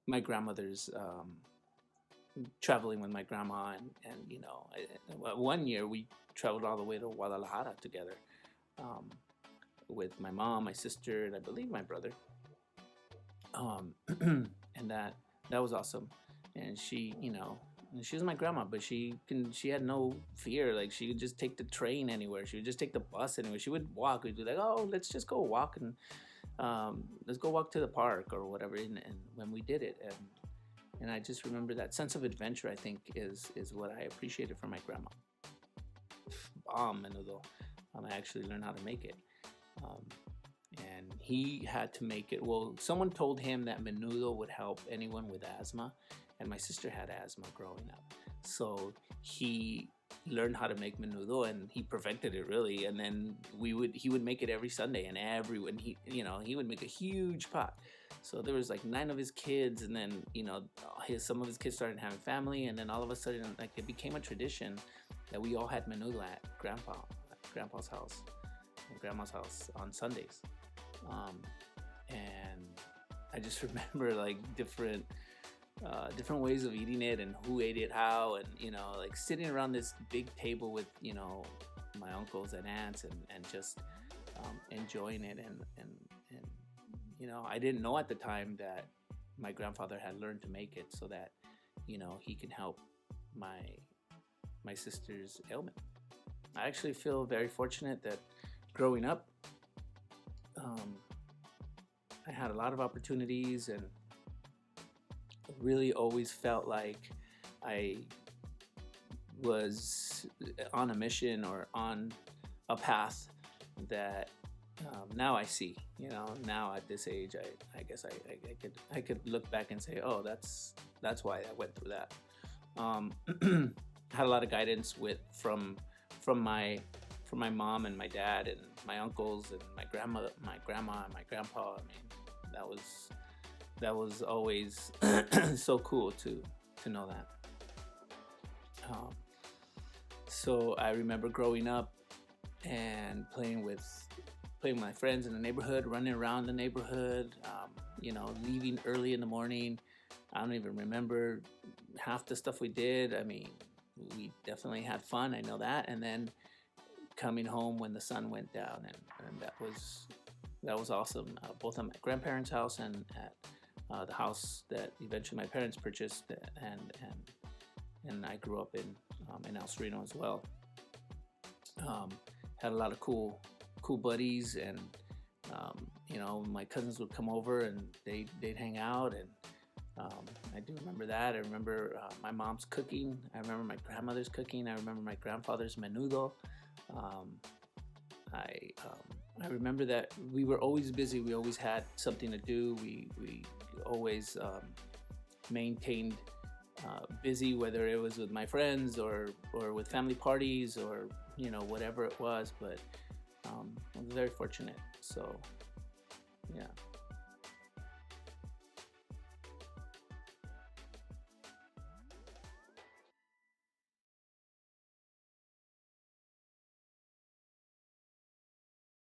my grandmother's traveling with my grandma, and one year we traveled all the way to Guadalajara together, um, with my mom, my sister, and I believe my brother. And that was awesome. And she was my grandma, but she had no fear. Like, she could just take the train anywhere. She would just take the bus anywhere. She would walk. We'd be like, oh, let's just go walk, and let's go walk to the park or whatever. And when we did it, and I just remember that sense of adventure. I think is what I appreciated from my grandma. Menudo. I actually learned how to make it. Um, and he had to make it. Well, someone told him that menudo would help anyone with asthma, and my sister had asthma growing up, so he learned how to make menudo, and he perfected it really. And then he would make it every Sunday, and everyone he would make a huge pot. So there was like 9 of his kids, and then some of his kids started having family, and then all of a sudden, like, it became a tradition that we all had menudo at grandpa's house and grandma's house on Sundays. And I just remember like different ways of eating it, and who ate it how, and like sitting around this big table with my uncles and aunts, and just enjoying it. And I didn't know at the time that my grandfather had learned to make it so that he can help my sister's ailment. I actually feel very fortunate that growing up, I had a lot of opportunities, and really always felt like I was on a mission or on a path that now I see. Now at this age, I guess I could look back and say, oh, that's why I went through that. Had a lot of guidance from my mom and my dad and my uncles and my grandma and my grandpa. I mean, that was always so cool to know that. So I remember growing up and playing with my friends in the neighborhood, running around the neighborhood, leaving early in the morning. I don't even remember half the stuff we did. I mean, we definitely had fun, I know that. And then coming home when the sun went down, and that was awesome, both at my grandparents' house and at the house that eventually my parents purchased, and I grew up in El Sereno as well. Had a lot of cool buddies, and my cousins would come over and they'd hang out, and I do remember that. I remember my mom's cooking. I remember my grandmother's cooking. I remember my grandfather's menudo. I remember that we were always busy. We always had something to do. We always maintained busy, whether it was with my friends or with family parties or whatever it was. But I was very fortunate. So